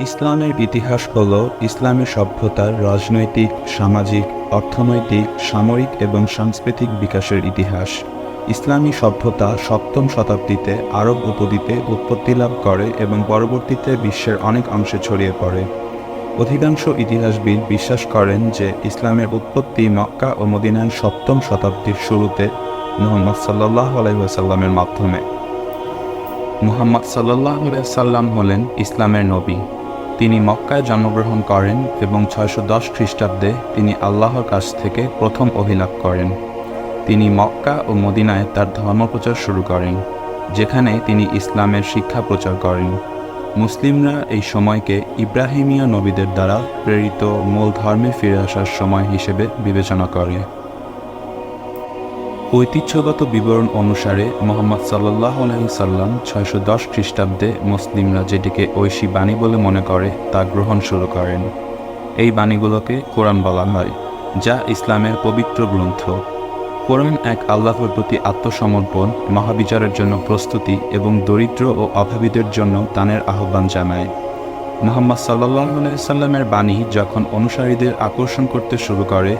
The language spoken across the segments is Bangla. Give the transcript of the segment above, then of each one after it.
ইসলামের ইতিহাস হল ইসলামী সভ্যতার রাজনৈতিক, সামাজিক, অর্থনৈতিক, সামরিক এবং সাংস্কৃতিক বিকাশের ইতিহাস। ইসলামী সভ্যতা সপ্তম শতাব্দীতে আরব উপদ্বীপে উৎপত্তি লাভ করে এবং পরবর্তীতে বিশ্বের অনেক অংশে ছড়িয়ে পড়ে। অধিকাংশ ইতিহাসবিদ বিশ্বাস করেন যে ইসলামের উৎপত্তি মক্কা ও মদিনার সপ্তম শতাব্দীর শুরুতে মুহাম্মদ সাল্লাল্লাহু আলাইহি ওয়াসাল্লামের মাধ্যমে। মুহাম্মদ সাল্লাল্লাহু আলাইহি ওয়াসাল্লাম হলেন ইসলামের নবী। তিনি মক্কায় জন্মগ্রহণ করেন এবং 610 খ্রিস্টাব্দে তিনি আল্লাহর কাছ থেকে প্রথম অভিলাভ করেন। তিনি মক্কা ও মদিনায় তার ধর্মপ্রচার শুরু করেন, যেখানে তিনি ইসলামের শিক্ষা প্রচার করেন। মুসলিমরা এই সময়কে ইব্রাহিমীয় নবীদের দ্বারা প্রেরিত মূল ধর্মে ফিরে আসার সময় হিসেবে বিবেচনা করে। ঐতিহ্যগত বিবরণ অনুসারে মুহাম্মদ সাল্লাল্লাহু আলাইহি ওয়াসাল্লাম 610 খ্রিস্টাব্দে মুসলিমরা যেটিকে ঐশী বাণী বলে মনে করে তা গ্রহণ শুরু করেন। এই বাণীগুলোকে কোরআন বলা হয়, যা ইসলামের পবিত্র গ্রন্থ। কোরআন এক আল্লাহর প্রতি আত্মসমর্পণ, মহাবিচারের জন্য প্রস্তুতি এবং দরিদ্র ও অভাবীদের জন্য দানের আহ্বান জানায়। মুহাম্মদ সাল্লাল্লাহু আলাইহি ওয়াসাল্লামের বাণী যখন অনুসারীদের আকর্ষণ করতে শুরু করে,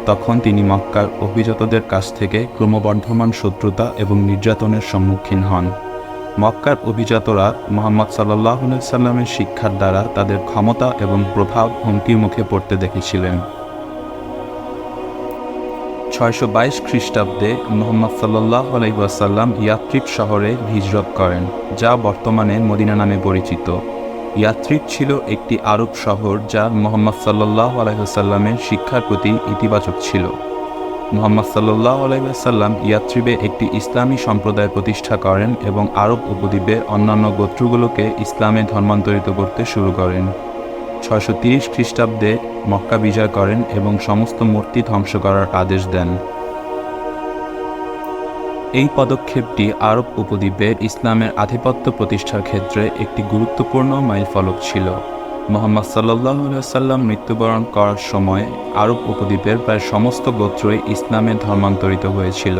তখন তিনি মক্কার অভিজাতদের কাছ থেকে ক্রমবর্ধমান শত্রুতা এবং নির্যাতনের সম্মুখীন হন। মক্কার অভিজাতরা মুহাম্মদ সাল্লাল্লাহু আলাইহি ওয়াসাল্লামের শিক্ষার দ্বারা তাদের ক্ষমতা এবং প্রভাব হুমকির মুখে পড়তে দেখেছিলেন। 622 খ্রিস্টাব্দে মুহাম্মদ সাল্লাল্লাহু আলাইহি ওয়াসাল্লাম ইয়াথরিব শহরে হিজরত করেন, যা বর্তমানে মদিনা নামে পরিচিত। ইয়াথরিব ছিল একটি আরব শহর যা মুহাম্মদ সাল্লাল্লাহু আলাইহি ওয়াসাল্লামের শিক্ষার প্রতি ইতিবাচক ছিল। মুহাম্মদ সাল্লাল্লাহু আলাইহি ওয়াসাল্লাম ইয়াথরিবে একটি ইসলামী সম্প্রদায় প্রতিষ্ঠা করেন এবং আরব উপদ্বীপের অন্যান্য গোত্রগুলোকে ইসলামে ধর্মান্তরিত করতে শুরু করেন। 630 খ্রিস্টাব্দে মক্কা বিজয় করেন এবং সমস্ত মূর্তি ধ্বংস করার আদেশ দেন। এই পদক্ষেপটি আরব উপদ্বীপে ইসলামের আধিপত্য প্রতিষ্ঠার ক্ষেত্রে একটি গুরুত্বপূর্ণ মাইলফলক ছিল। মুহাম্মদ সাল্লাল্লাহু আলাইহি ওয়াসাল্লাম মৃত্যুবরণ করার সময় আরব উপদ্বীপের প্রায় সমস্ত গোত্রই ইসলামে ধর্মান্তরিত হয়েছিল।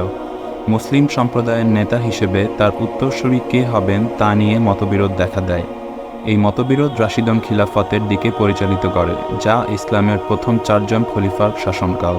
মুসলিম সম্প্রদায়ের নেতা হিসেবে তার উত্তরসূরি কে হবেন তা নিয়ে মতবিরোধ দেখা দেয়। এই মতবিরোধ রাশিদন খিলাফতের দিকে পরিচালিত করে, যা ইসলামের প্রথম 4 জন খলিফার শাসনকাল।